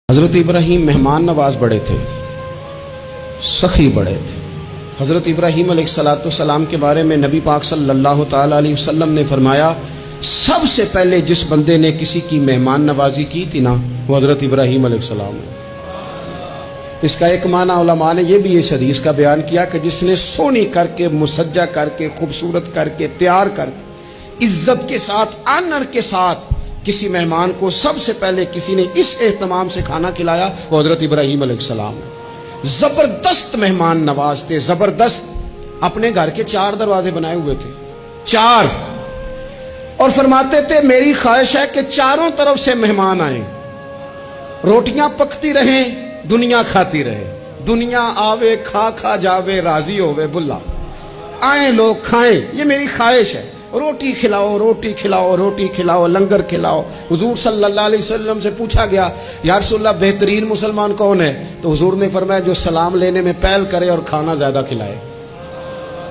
حضرت ابراہیم مہمان نواز بڑے تھے، سخی بڑے تھے۔ حضرت ابراہیم علیہ السلام کے بارے میں نبی پاک صلی اللہ تعالی علیہ وسلم نے فرمایا، سب سے پہلے جس بندے نے کسی کی مہمان نوازی کی تھی نا، وہ حضرت ابراہیم علیہ السلام ہے۔ اس کا ایک معنی علماء نے یہ بھی اس حدیث کا بیان کیا کہ جس نے سونی کر کے، مسجع کر کے، خوبصورت کر کے، تیار کر کے، عزت کے ساتھ، آنر کے ساتھ کسی مہمان کو سب سے پہلے کسی نے اس اہتمام سے کھانا کھلایا، وہ حضرت ابراہیم علیہ السلام ہے۔ زبردست مہمان نواز تھے، زبردست۔ اپنے گھر کے 4 دروازے بنائے ہوئے تھے، 4، اور فرماتے تھے میری خواہش ہے کہ چاروں طرف سے مہمان آئیں، روٹیاں پکتی رہیں، دنیا کھاتی رہے، دنیا آوے کھا کھا جاوے، راضی ہوئے بلا، آئیں لوگ کھائیں، یہ میری خواہش ہے۔ روٹی کھلاؤ، روٹی کھلاؤ، روٹی کھلاؤ، لنگر کھلاؤ۔ حضور صلی اللہ علیہ وسلم سے پوچھا گیا، یا رسول اللہ بہترین مسلمان کون ہے؟ تو حضور نے فرمایا جو سلام لینے میں پہل کرے اور کھانا زیادہ کھلائے،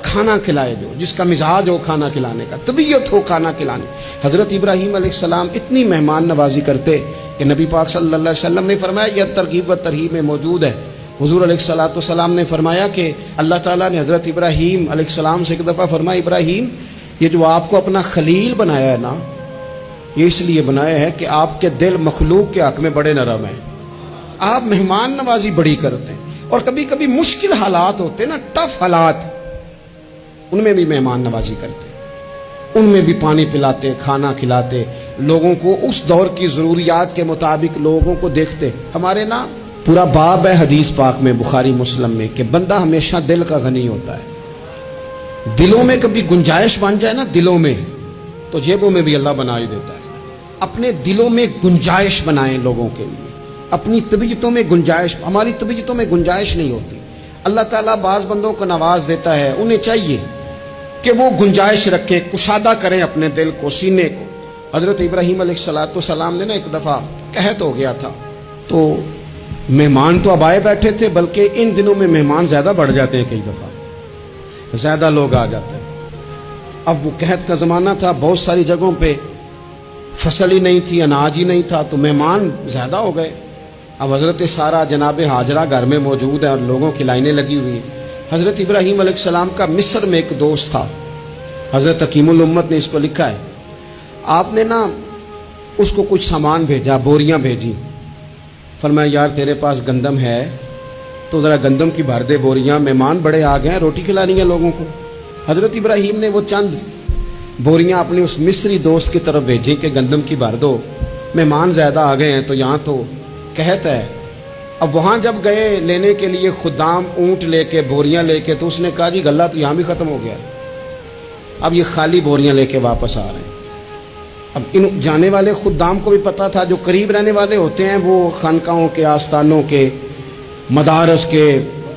کھانا کھلائے، جو جس کا مزاج ہو کھانا کھلانے کا، طبیعت ہو کھانا کھلانے۔ حضرت ابراہیم علیہ السلام اتنی مہمان نوازی کرتے کہ نبی پاک صلی اللہ علیہ وسلم نے فرمایا، یہ ترغیب و ترہیب میں موجود ہے۔ حضور علیہ السلام نے فرمایا کہ اللہ تعالیٰ نے حضرت ابراہیم علیہ السلام سے ایک دفعہ فرمایا، ابراہیم یہ جو آپ کو اپنا خلیل بنایا ہے نا، یہ اس لیے بنایا ہے کہ آپ کے دل مخلوق کے حق میں بڑے نرم ہیں، آپ مہمان نوازی بڑی کرتے ہیں، اور کبھی کبھی مشکل حالات ہوتے ہیں نا، ٹف حالات، ان میں بھی مہمان نوازی کرتے، ان میں بھی پانی پلاتے، کھانا کھلاتے، لوگوں کو اس دور کی ضروریات کے مطابق لوگوں کو دیکھتے۔ ہمارے نا پورا باب ہے حدیث پاک میں، بخاری مسلم میں، کہ بندہ ہمیشہ دل کا غنی ہوتا ہے۔ دلوں میں کبھی گنجائش بن جائے نا، دلوں میں، تو جیبوں میں بھی اللہ بنا ہی دیتا ہے۔ اپنے دلوں میں گنجائش بنائیں لوگوں کے لیے، اپنی طبیعتوں میں گنجائش۔ ہماری طبیعتوں میں گنجائش نہیں ہوتی، اللہ تعالیٰ بعض بندوں کو نواز دیتا ہے، انہیں چاہیے کہ وہ گنجائش رکھے، کشادہ کریں اپنے دل کو، سینے کو۔ حضرت ابراہیم علیہ السلام نے نا ایک دفعہ قحط ہو گیا تھا، تو مہمان تو اب آئے بیٹھے تھے، بلکہ ان دنوں میں مہمان زیادہ بڑھ جاتے ہیں، کئی دفعہ زیادہ لوگ آ جاتے ہیں۔ اب وہ قحط کا زمانہ تھا، بہت ساری جگہوں پہ فصل ہی نہیں تھی، اناج ہی نہیں تھا، تو مہمان زیادہ ہو گئے۔ اب حضرت سارہ جناب ہاجرہ گھر میں موجود ہے اور لوگوں کی لائنیں لگی ہوئی ہیں۔ حضرت ابراہیم علیہ السلام کا مصر میں ایک دوست تھا، حضرت حکیم الامت نے اس کو لکھا ہے، آپ نے نا اس کو کچھ سامان بھیجا، بوریاں بھیجی، فرمایا یار تیرے پاس گندم ہے تو ذرا گندم کی بھر دے بوریاں، مہمان بڑے آ گئے ہیں، روٹی کھلانی ہے لوگوں کو۔ حضرت ابراہیم نے وہ چند بوریاں اپنے اس مصری دوست کی طرف بھیجیں کہ گندم کی بھر دو، مہمان زیادہ آ گئے ہیں تو یہاں تو قحط ہے۔ اب وہاں جب گئے لینے کے لیے خدام اونٹ لے کے، بوریاں لے کے، تو اس نے کہا جی غلہ تو یہاں بھی ختم ہو گیا، اب یہ خالی بوریاں لے کے واپس آ رہے ہیں۔ اب ان جانے والے خدام کو بھی پتا تھا، جو قریب رہنے والے ہوتے ہیں وہ خانقاہوں کے، آستانوں کے، مدارس کے،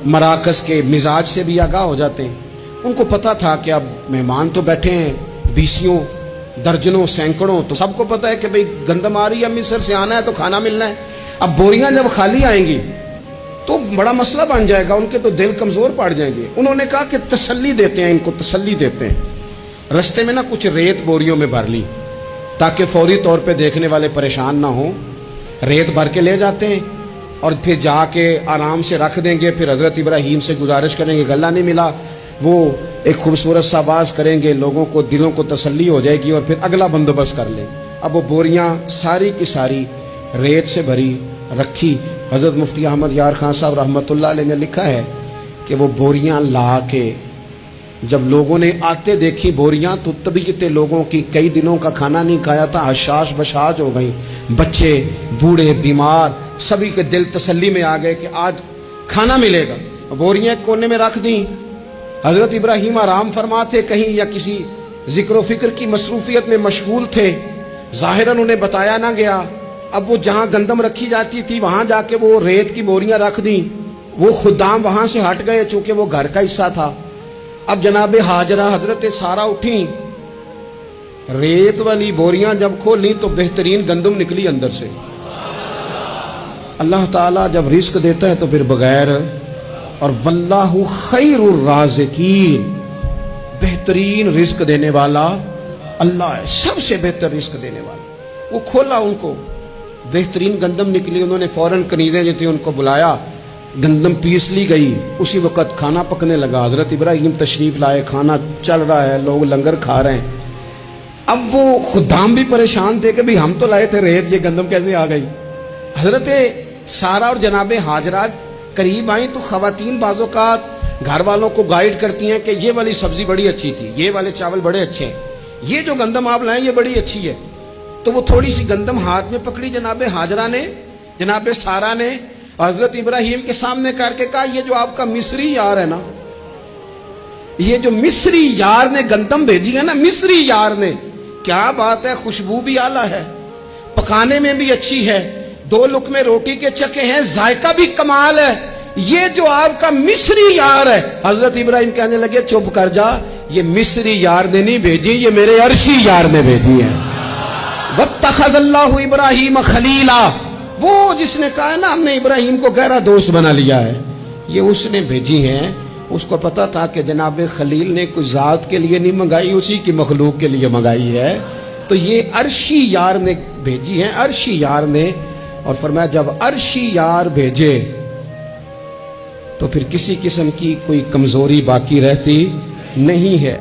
مراکز کے مزاج سے بھی آگاہ ہو جاتے ہیں۔ ان کو پتا تھا کہ اب مہمان تو بیٹھے ہیں، 20 درجنوں، سینکڑوں، تو سب کو پتا ہے کہ بھئی گندم آ رہی ہے، مصر سے آنا ہے تو کھانا ملنا ہے۔ اب بوریاں جب خالی آئیں گی تو بڑا مسئلہ بن جائے گا، ان کے تو دل کمزور پڑ جائیں گے۔ انہوں نے کہا کہ تسلی دیتے ہیں، ان کو تسلی دیتے ہیں۔ رستے میں نا کچھ ریت بوریوں میں بھر لی تاکہ فوری طور پہ دیکھنے والے پریشان نہ ہوں، ریت بھر کے لے جاتے ہیں اور پھر جا کے آرام سے رکھ دیں گے۔ پھر حضرت ابراہیم سے گزارش کریں گے، غلہ نہیں ملا، وہ ایک خوبصورت سا آواز کریں گے، لوگوں کو دلوں کو تسلی ہو جائے گی، اور پھر اگلا بندوبست کر لیں۔ اب وہ بوریاں ساری کی ساری ریت سے بھری رکھی۔ حضرت مفتی احمد یار خان صاحب رحمۃ اللہ علیہ نے لکھا ہے کہ وہ بوریاں لا کے جب لوگوں نے آتے دیکھی بوریاں، تو طبیعت لوگوں کی، کئی دنوں کا کھانا نہیں کھایا تھا، حشاش بشاش ہو گئی، بچے، بوڑھے، بیمار، سبھی کے دل تسلی میں آ گئے کہ آج کھانا ملے گا۔ بوریاں ایک کونے میں رکھ دیں۔ حضرت ابراہیم آرام فرما تھے کہیں، یا کسی ذکر و فکر کی مصروفیت میں مشغول تھے، ظاہراً انہیں بتایا نہ گیا۔ اب وہ جہاں گندم رکھی جاتی تھی وہاں جا کے وہ ریت کی بوریاں رکھ دیں۔ وہ خدام وہاں سے ہٹ گئے چونکہ وہ گھر کا حصہ تھا۔ اب جناب ہاجرہ حضرت سارہ اٹھیں، ریت والی بوریاں جب کھولیں تو بہترین گندم نکلی اندر سے۔ اللہ تعالیٰ جب رزق دیتا ہے تو پھر بغیر، اور واللہ خیر الرازقین، بہترین رزق دینے والا اللہ ہے، سب سے بہتر رزق دینے والا۔ وہ کھولا ان کو، بہترین گندم نکلی. انہوں نے فوراً کنیزیں جو تھیں ان کو بلایا, گندم پیس لی گئی. اسی وقت کھانا پکنے لگا. حضرت ابراہیم تشریف لائے, کھانا چل رہا ہے, لوگ لنگر کھا رہے ہیں. اب وہ خدام بھی پریشان تھے کہ بھی ہم تو لائے تھے ریت, یہ گندم کیسے آ گئی. حضرت سارہ اور جناب ہاجرہ قریب آئیں تو خواتین بعض اوقات گھر والوں کو گائیڈ کرتی ہیں کہ یہ والی سبزی بڑی اچھی تھی, یہ والے چاول بڑے اچھے ہیں, یہ جو گندم آپ لائیں یہ بڑی اچھی ہے. تو وہ تھوڑی سی گندم ہاتھ میں پکڑی جناب ہاجرہ نے, جناب سارہ نے, حضرت ابراہیم کے سامنے کر کے کہا یہ جو آپ کا مصری یار ہے نا, یہ جو مصری یار نے گندم بھیجی ہے نا, مصری یار نے, کیا بات ہے, خوشبو بھی اعلیٰ ہے, پکانے میں بھی اچھی ہے, 2 لقمے روٹی کے چکے ہیں, ذائقہ بھی کمال ہے, یہ جو آپ کا مصری یار ہے. حضرت ابراہیم کہنے لگے چپ کر جا, یہ مصری یار نے نہیں بھیجی, یہ میرے عرشی یار نے بھیجی ہے. واتخذ اللہ ابراہیم خلیلا, وہ جس نے کہا ہے نا ہم نے ابراہیم کو گہرا دوست بنا لیا ہے, یہ اس نے بھیجی ہیں. اس کو پتا تھا کہ جناب خلیل نے کوئی ذات کے لیے نہیں منگائی, اسی کی مخلوق کے لیے منگائی ہے, تو یہ عرشی یار نے بھیجی ہے, عرشی یار نے. اور فرمایا جب عرشی یار بھیجے تو پھر کسی قسم کی کوئی کمزوری باقی رہتی نہیں ہے.